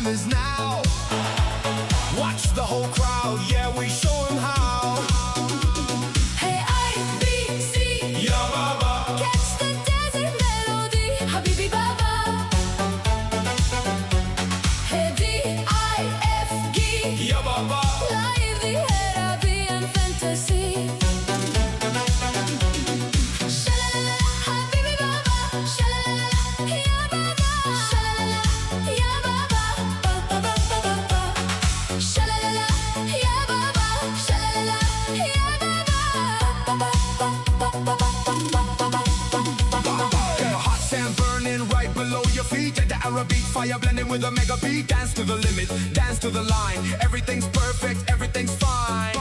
time is now. Watch the whole crowd, yeah, we show 'em how. Hey, I, B, C, Ya Baba, catch the desert melody, Habibi Baba. Hey, D, I, F, G, Ya Baba, live the Arabian fantasy. Sha-la-la-la, Habibi Baba, sha-la-la-la, ya Baba, sha-la-la-la, ya Baba, ba-ba-ba-ba-ba-ba. Sha-la-la-la, ya Baba, sha-la-la-la, ya Baba, ba-ba-ba-ba-ba-ba-ba-ba-ba-ba. yeah, hot sand burning right below your feet. And the Arabic fire blending with a mega beat. Dance to the limit, dance to the line. Everything's perfect, everything's fine.